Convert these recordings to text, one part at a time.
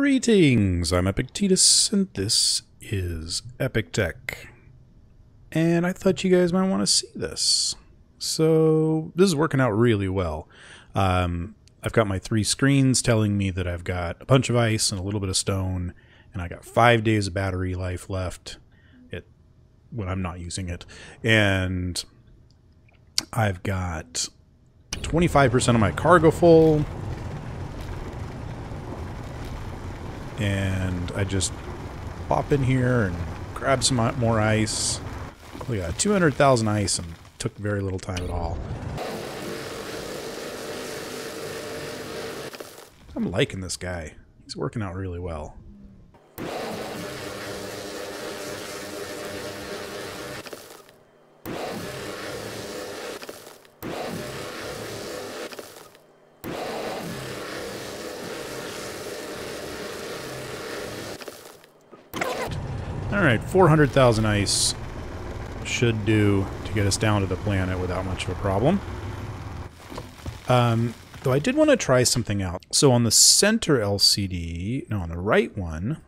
Greetings, I'm Epictetus, and this is Epic Tech. And I thought you guys might want to see this. So, this is working out really well. I've got my 3 screens telling me that I've got a bunch of ice and a little bit of stone, and I got 5 days of battery life left when I'm not using it. And I've got 25% of my cargo full. And I just pop in here and grab some more ice. We got 200,000 ice and took very little time at all. I'm liking this guy. He's working out really well. Alright, 400,000 ice should do to get us down to the planet without much of a problem. Though I did want to try something out. So on the center LCD, no, on the right one,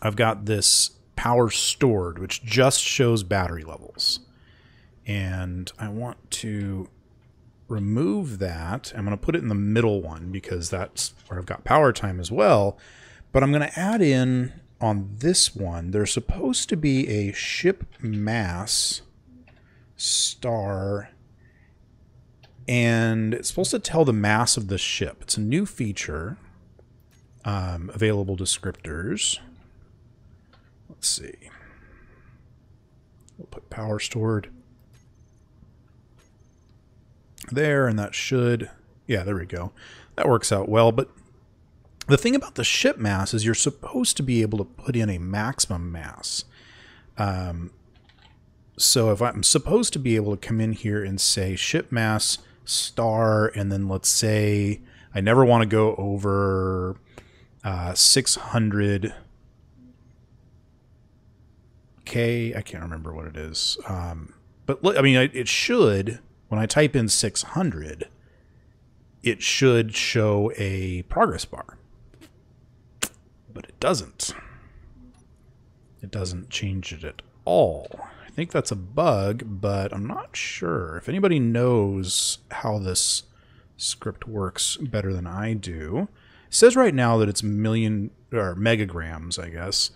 I've got this power stored, which just shows battery levels. And I want to remove that. I'm going to put it in the middle one because that's where I've got power time as well. But I'm going to add in... on this one, there's supposed to be a ship mass star, and it's supposed to tell the mass of the ship. It's a new feature. Available descriptors. Let's see. We'll put power stored there, and that should... yeah, there we go. That works out well, but the thing about the ship mass is you're supposed to be able to put in a maximum mass. So if I'm supposed to be able to come in here and say ship mass star, and then let's say I never want to go over 600K. I can't remember what it is. But I mean, it should, when I type in 600, it should show a progress bar. But it doesn't. It doesn't change it at all. I think that's a bug, but I'm not sure. If anybody knows how this script works better than I do. It says right now that it's megagrams, I guess.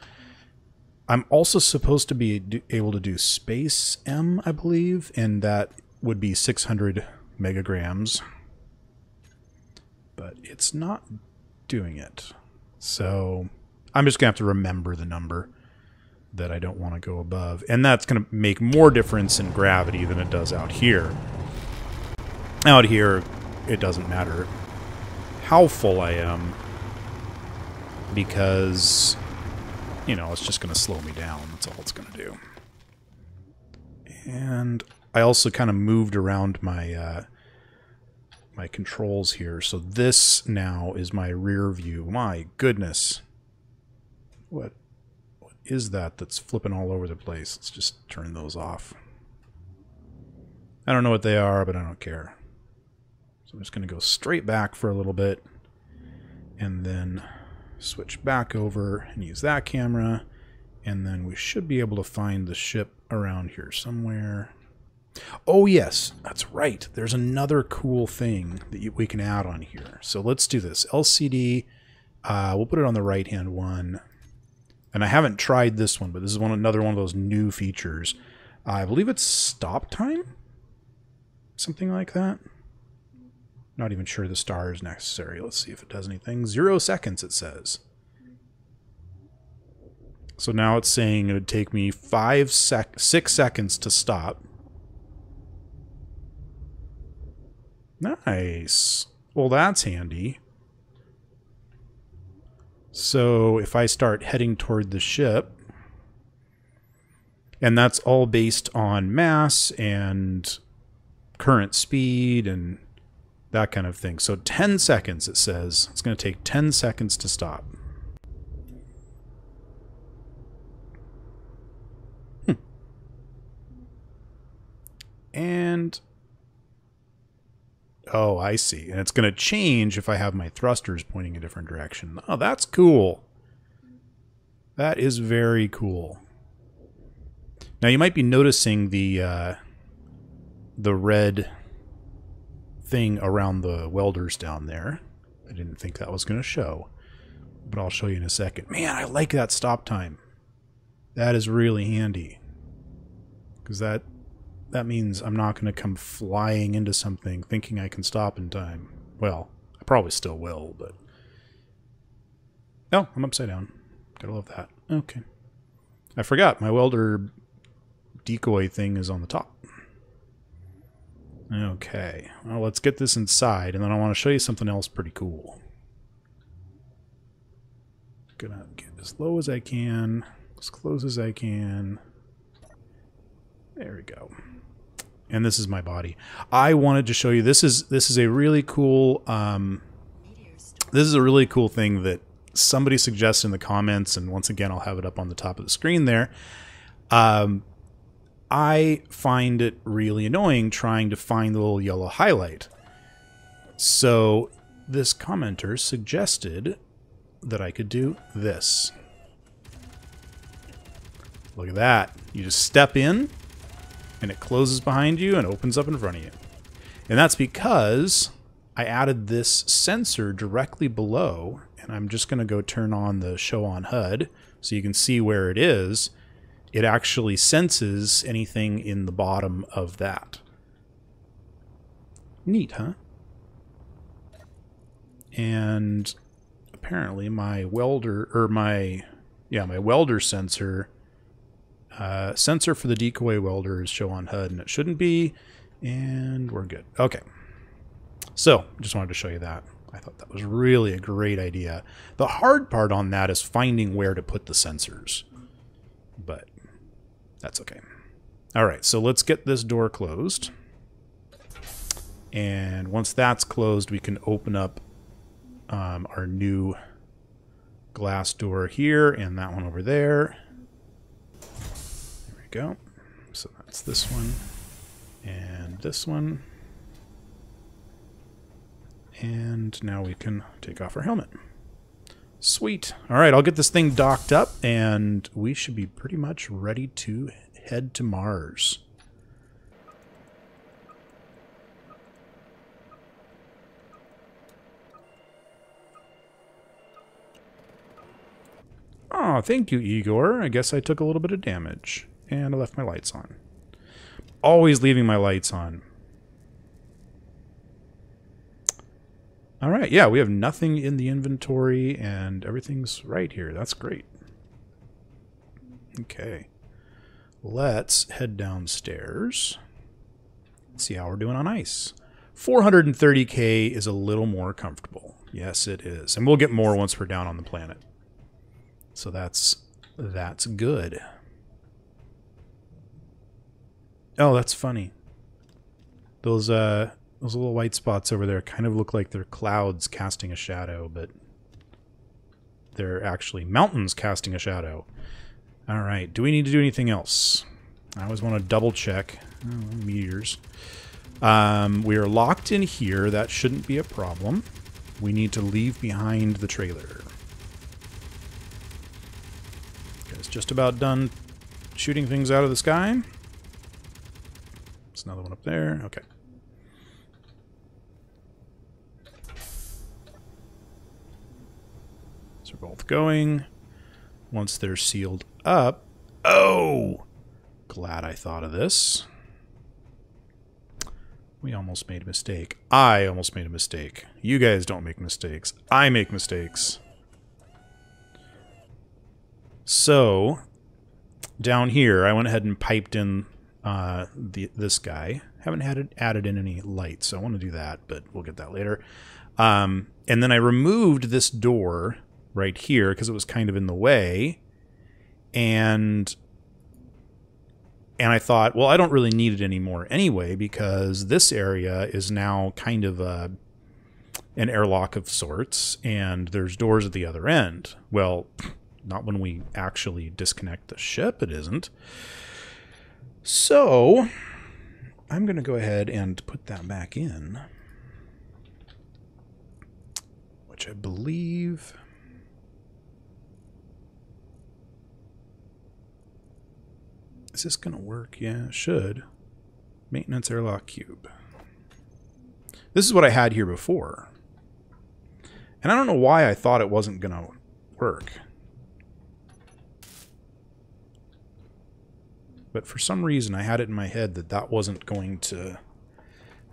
I'm also supposed to be able to do space M, I believe, and that would be 600 megagrams. But it's not doing it. So I'm just going to have to remember the number that I don't want to go above. And that's going to make more difference in gravity than it does out here. Out here, it doesn't matter how full I am, because, you know, it's just going to slow me down. That's all it's going to do. And I also kind of moved around my... my controls here. So this now is my rear view. My goodness. What is that that's flipping all over the place? Let's just turn those off. I don't know what they are, but I don't care. So I'm just going to go straight back for a little bit and then switch back over and use that camera. And then we should be able to find the ship around here somewhere. Oh yes, that's right. There's another cool thing that we can add on here. So let's do this. LCD, we'll put it on the right-hand one. And I haven't tried this one, but this is another one of those new features. I believe it's stop time? Something like that. Not even sure the star is necessary. Let's see if it does anything. 0 seconds, it says. So now it's saying it would take me 6 seconds to stop. Nice. Well, that's handy. So if I start heading toward the ship, and that's all based on mass and current speed and that kind of thing. So 10 seconds, it says. It's going to take 10 seconds to stop. And Oh, I see. And it's going to change if I have my thrusters pointing a different direction. Oh, that's cool. That is very cool. Now you might be noticing the red thing around the welders down there. I didn't think that was going to show, but I'll show you in a second. Man, I like that stop time. That is really handy, because that means I'm not going to come flying into something thinking I can stop in time. Well, I probably still will, but... Oh, I'm upside down. Gotta love that. Okay. I forgot, my welder decoy thing is on the top. Okay, well, let's get this inside, and then I want to show you something else pretty cool. Gonna get as low as I can, as close as I can. There we go. And this is my body. I wanted to show you, this is a really cool this is a really cool thing that somebody suggested in the comments, and once again I'll have it up on the top of the screen there. I find it really annoying trying to find the little yellow highlight. So this commenter suggested that I could do this. Look at that. You just step in and it closes behind you and opens up in front of you. And that's because I added this sensor directly below, and I'm just going to go turn on the show on HUD so you can see where it is. It actually senses anything in the bottom of that. Neat, huh? And apparently my welder, or my welder sensor, sensor for the decoy welder is show on HUD, and it shouldn't be, and we're good. Okay. So, just wanted to show you that. I thought that was really a great idea. The hard part on that is finding where to put the sensors, but that's okay. All right, so let's get this door closed. And once that's closed, we can open up our new glass door here and that one over there. There we go. So that's this one and this one. And now we can take off our helmet. Sweet. All right, I'll get this thing docked up, and we should be pretty much ready to head to Mars. Oh, thank you, Igor. I guess I took a little bit of damage, and I left my lights on. Always leaving my lights on. All right, yeah, we have nothing in the inventory, and everything's right here. That's great. Okay. Let's head downstairs. See how we're doing on ice. 430K is a little more comfortable. Yes, it is. And we'll get more once we're down on the planet. So that's good. Oh, that's funny. Those little white spots over there kind of look like they're clouds casting a shadow, but they're actually mountains casting a shadow. All right, do we need to do anything else? I always want to double check. Oh, meteors. We are locked in here. That shouldn't be a problem. We need to leave behind the trailer. It's just about done shooting things out of the sky. There's another one up there. Okay. So we're both going. Once they're sealed up... Oh! Glad I thought of this. We almost made a mistake. I almost made a mistake. You guys don't make mistakes. I make mistakes. So, down here, I went ahead and piped in this guy. Haven't added in any lights, so I want to do that, but we'll get that later. And then I removed this door right here because it was kind of in the way. And I thought, well, I don't really need it anymore anyway, because this area is now kind of an airlock of sorts, and there's doors at the other end. Well, not when we actually disconnect the ship, it isn't. So I'm going to go ahead and put that back in. which I believe... Is this going to work? Yeah, it should. Maintenance airlock cube. This is what I had here before. And I don't know why I thought it wasn't going to work. But for some reason I had it in my head that that wasn't going to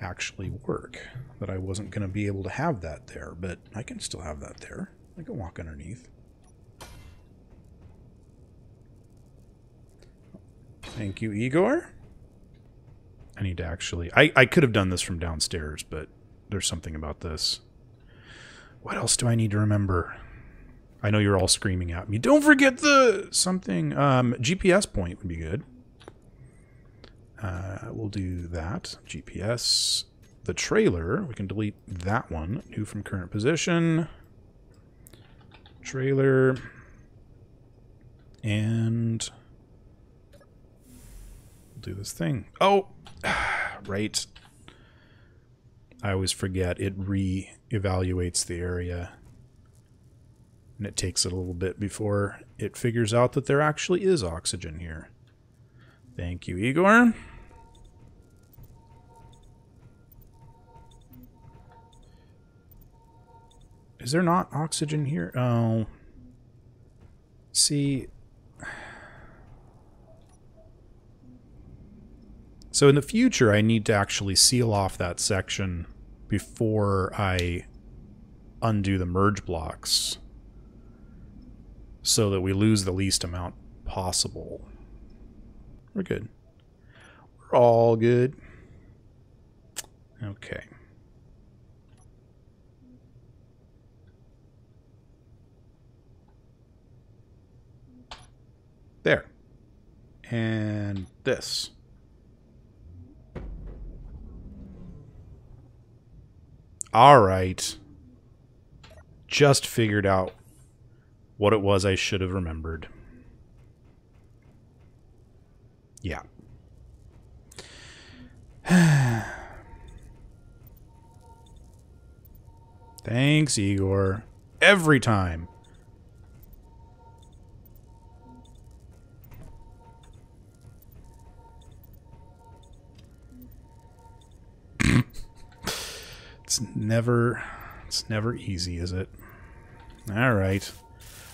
actually work. That I wasn't going to be able to have that there. But I can still have that there. I can walk underneath. Thank you, Igor. I need to actually... I could have done this from downstairs, but there's something about this. What else do I need to remember? I know you're all screaming at me. Don't forget the something. GPS point would be good. We'll do that. GPS. The trailer. We can delete that one. New from current position. Trailer. And... do this thing. Oh! Right. I always forget. It re-evaluates the area. And it takes it a little bit before it figures out that there actually is oxygen here. Thank you, Igor. Is there not oxygen here? Oh. See... So in the future, I need to actually seal off that section before I undo the merge blocks so that we lose the least amount possible. We're good. We're all good. Okay. There. And this. All right. Just figured out what it was I should have remembered. Yeah. Thanks, Igor. Every time. It's never easy, is it? All right.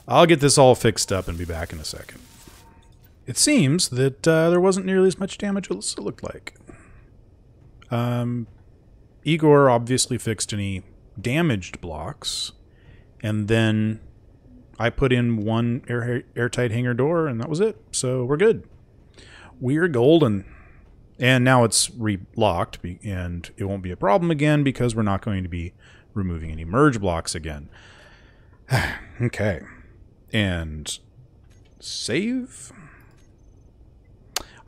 I'll get this all fixed up and be back in a second. It seems that there wasn't nearly as much damage as it looked like. Igor obviously fixed any damaged blocks, and then I put in one airtight hangar door, and that was it. So we're good. We're golden. And now it's re-locked, and it won't be a problem again because we're not going to be removing any merge blocks again. Okay. And save.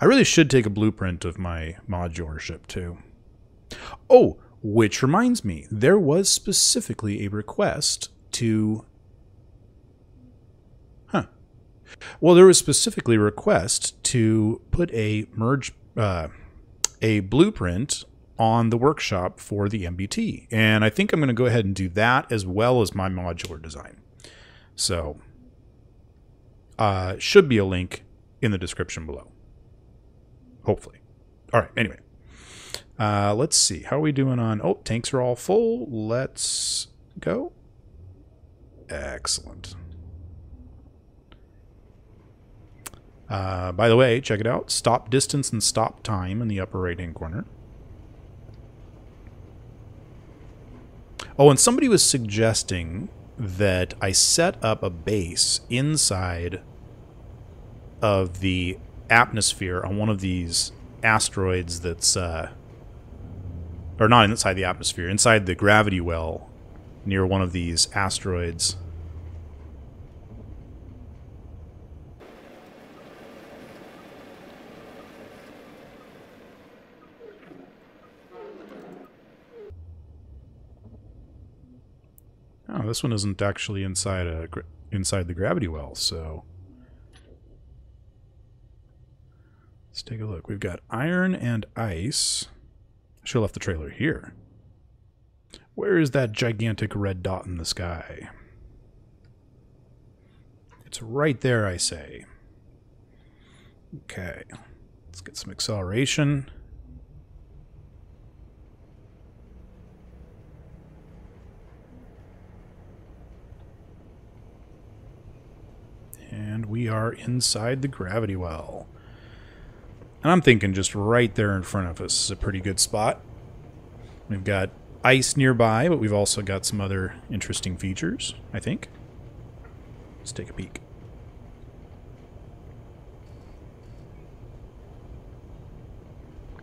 I really should take a blueprint of my modular ship, too. Oh, which reminds me, there was specifically a request to... Well, there was specifically a request to put a blueprint on the workshop for the MBT. And I think I'm going to go ahead and do that as well as my modular design. So, should be a link in the description below. Hopefully. All right, anyway. Let's see. How are we doing on... Oh, tanks are all full. Let's go. Excellent. By the way, check it out. Stop distance and stop time in the upper right-hand corner. Oh, and somebody was suggesting that I set up a base inside of the atmosphere on one of these asteroids that's... or not inside the atmosphere, inside the gravity well near one of these asteroids. Oh, this one isn't actually inside the gravity well, so let's take a look. We've got iron and ice. I should have left the trailer here. Where is that gigantic red dot in the sky? It's right there, I say. Okay. Let's get some acceleration. And we are inside the gravity well. And I'm thinking just right there in front of us is a pretty good spot. We've got ice nearby, but we've also got some other interesting features, I think. Let's take a peek.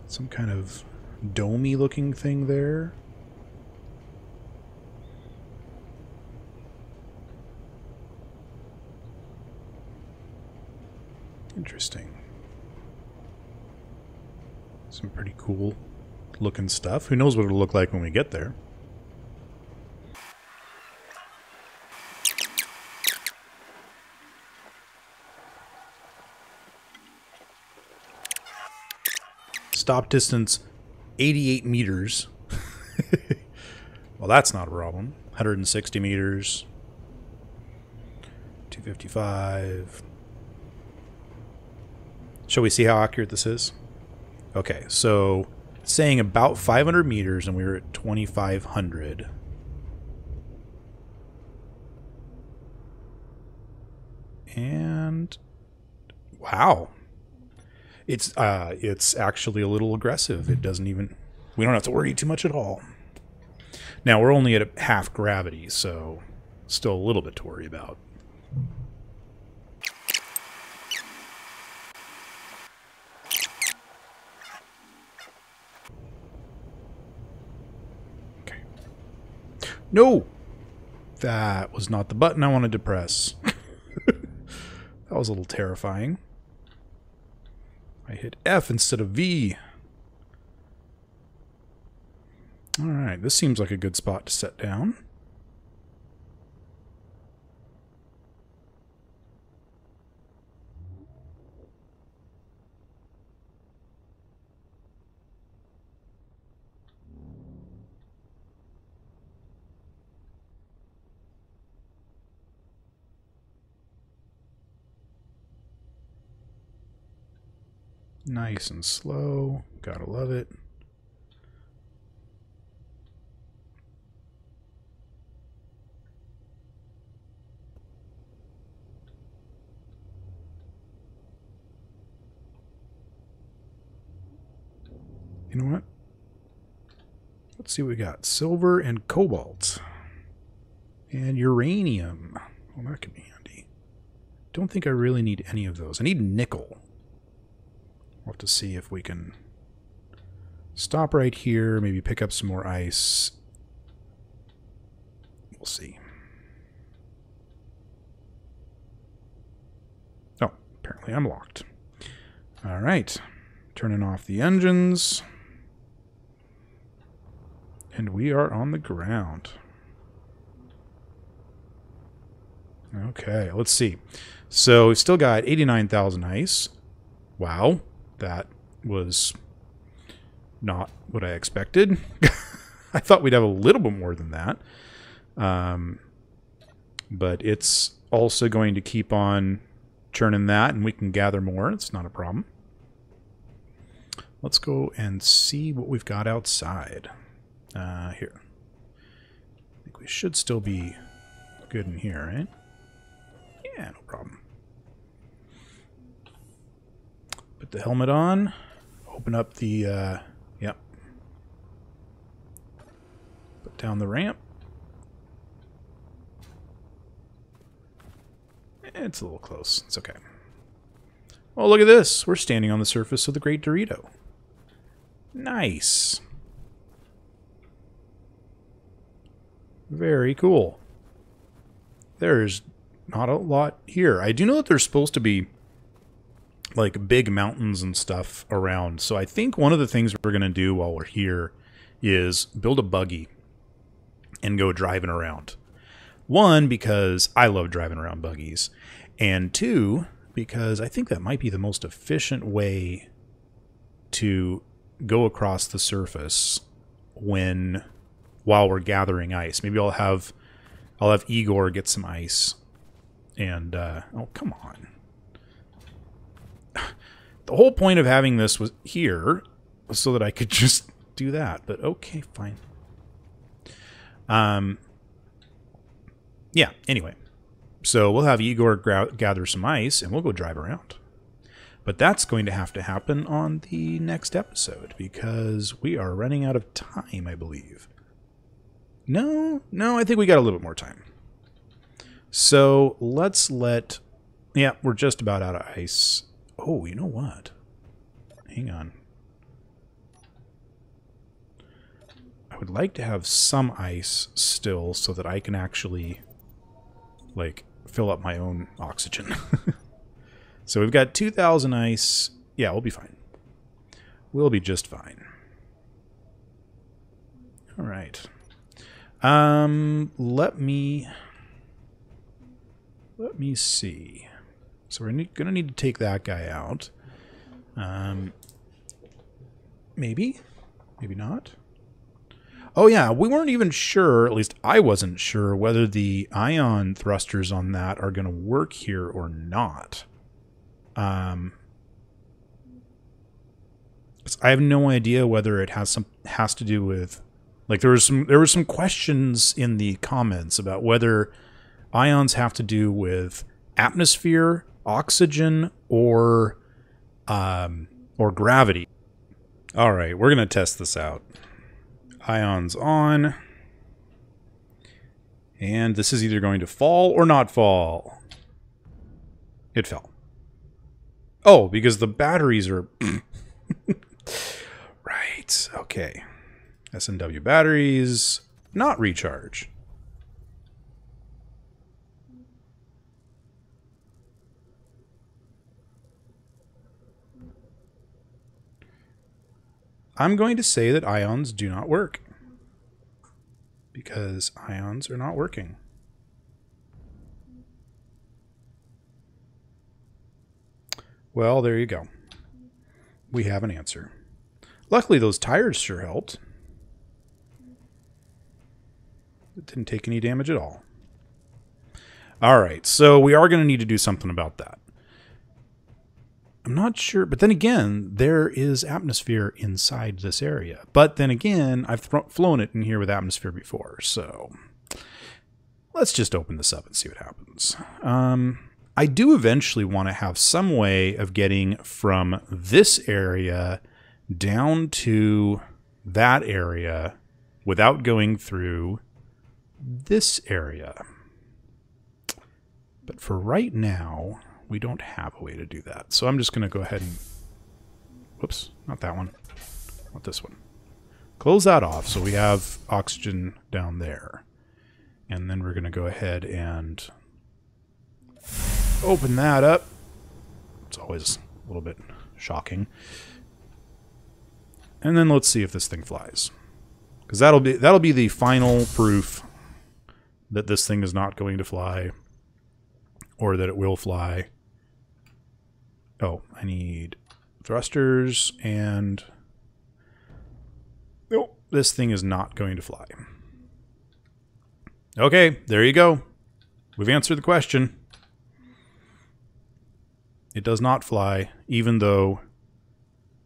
Some kind of domey looking thing there. Interesting. Some pretty cool looking stuff. Who knows what it'll look like when we get there. Stop distance 88 meters. Well, that's not a problem. 160 meters. 255. Shall we see how accurate this is? Okay, so saying about 500 meters and we were at 2,500. And wow. It's actually a little aggressive. It doesn't even, we don't have to worry too much at all. Now we're only at half gravity, so still a little bit to worry about. Okay. No! That was not the button I wanted to press. That was a little terrifying. I hit F instead of V. Alright, this seems like a good spot to set down. Nice and slow. Gotta love it. You know what? Let's see what we got. Silver and cobalt. And uranium. Well, that could be handy. Don't think I really need any of those. I need nickel. We'll have to see if we can stop right here, maybe pick up some more ice. We'll see. Oh, apparently I'm locked. All right. Turning off the engines. And we are on the ground. Okay, let's see. So we've still got 89,000 ice. Wow. That was not what I expected. I thought we'd have a little bit more than that. But it's also going to keep on churning that, and we can gather more. It's not a problem. Let's go and see what we've got outside. Here. I think we should still be good in here, right? Yeah, no problem. Put the helmet on. Open up the, yep. Put down the ramp. It's a little close. It's okay. Oh, look at this. We're standing on the surface of the Great Dorito. Nice. Very cool. There's not a lot here. I do know that there's supposed to be like big mountains and stuff around. So I think one of the things we're going to do while we're here is build a buggy and go driving around. One, because I love driving around buggies. And two, because I think that might be the most efficient way to go across the surface when while we're gathering ice. Maybe I'll have Igor get some ice. And oh, come on. The whole point of having this was here was so that I could just do that. But okay, fine. Yeah, anyway. So we'll have Igor gather some ice, and we'll go drive around. But that's going to happen on the next episode, because we are running out of time, I believe. No, I think we got a little bit more time. So let's let... Yeah, we're just about out of ice. Oh, you know what? Hang on. I would like to have some ice still so that I can actually, like, fill up my own oxygen. So we've got 2,000 ice. Yeah, we'll be fine. We'll be just fine. All right. Let me see. So we're going to need to take that guy out. Maybe not. Oh yeah, we weren't even sure, at least I wasn't sure, whether the ion thrusters on that are going to work here or not. I have no idea whether it has to do with, like, there were some questions in the comments about whether ions have to do with atmosphere, oxygen, or gravity. All right, we're going to test this out. Ions on. And this is either going to fall or not fall. It fell. Oh, because the batteries are... Right, okay. S&W batteries, not recharge. I'm going to say that ions do not work. Because ions are not working. Well, there you go. We have an answer. Luckily, those tires sure helped. It didn't take any damage at all. All right, so we are going to need to do something about that. I'm not sure, but then again, there is atmosphere inside this area. But then again, I've flown it in here with atmosphere before, so let's just open this up and see what happens. I do eventually want to have some way of getting from this area down to that area without going through this area. But for right now, we don't have a way to do that. So I'm just going to go ahead and... Whoops, not that one. Not this one. Close that off so we have oxygen down there. And then we're going to go ahead and open that up. It's always a little bit shocking. And then let's see if this thing flies. Because that'll be the final proof that this thing is not going to fly. Or that it will fly. Oh, I need thrusters and... Nope, this thing is not going to fly. Okay, there you go. We've answered the question. It does not fly, even though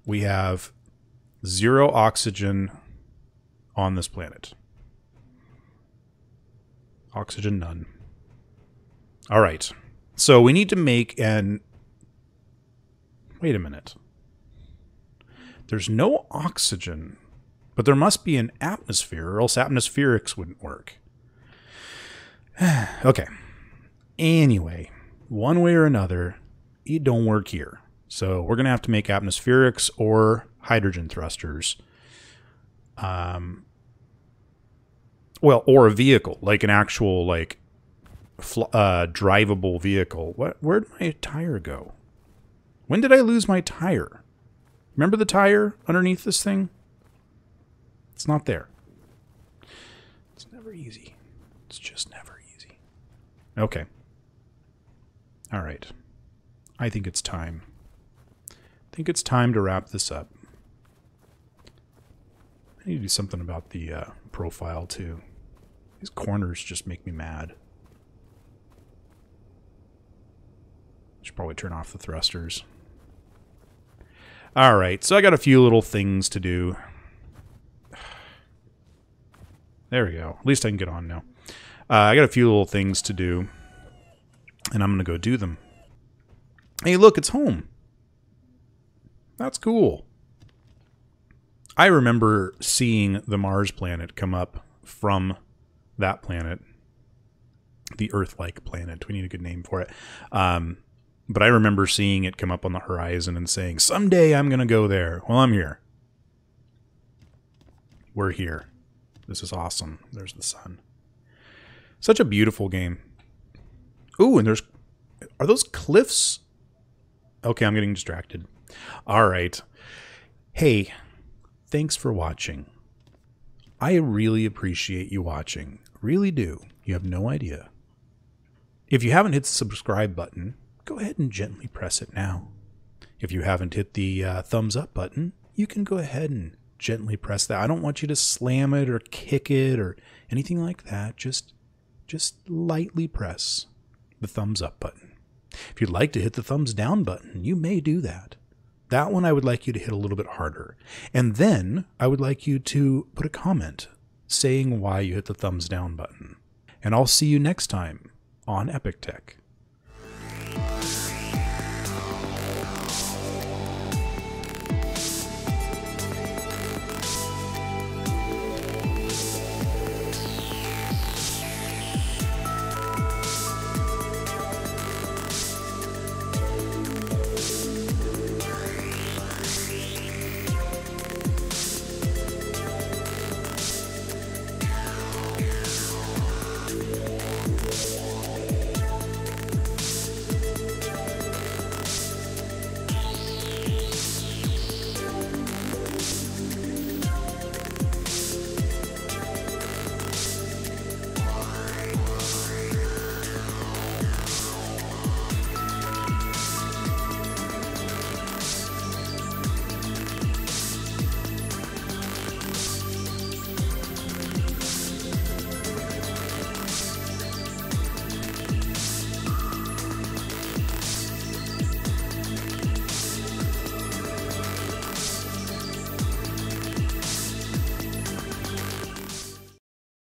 we have 0 oxygen on this planet. Oxygen none. All right. So we need to make an... Wait a minute. There's no oxygen, but there must be an atmosphere, or else atmospherics wouldn't work. Okay. Anyway, one way or another, it don't work here. So we're going to have to make atmospherics or hydrogen thrusters. Well, or a vehicle, like an actual, like, drivable vehicle. Where'd my tire go? When did I lose my tire? Remember the tire underneath this thing? It's not there. It's never easy. It's just never easy. Okay. All right. I think it's time. I think it's time to wrap this up. I need to do something about the profile too. These corners just make me mad. Should probably turn off the thrusters. All right, so I got a few little things to do. There we go. At least I can get on now. I got a few little things to do, and I'm going to go do them. Hey, look, it's home. That's cool. I remember seeing the Mars planet come up from that planet, the Earth-like planet. We need a good name for it. But I remember seeing it come up on the horizon and saying, someday I'm going to go there. Well, I'm here. We're here. This is awesome. There's the sun. Such a beautiful game. Ooh, and are those cliffs? Okay, I'm getting distracted. All right. Hey, thanks for watching. I really appreciate you watching. Really do. You have no idea. If you haven't hit the subscribe button, go ahead and gently press it now. If you haven't hit the thumbs up button, you can go ahead and gently press that. I don't want you to slam it or kick it or anything like that. Just lightly press the thumbs up button. If you'd like to hit the thumbs down button, you may do that. That one I would like you to hit a little bit harder. And then I would like you to put a comment saying why you hit the thumbs down button. And I'll see you next time on Epic Tech.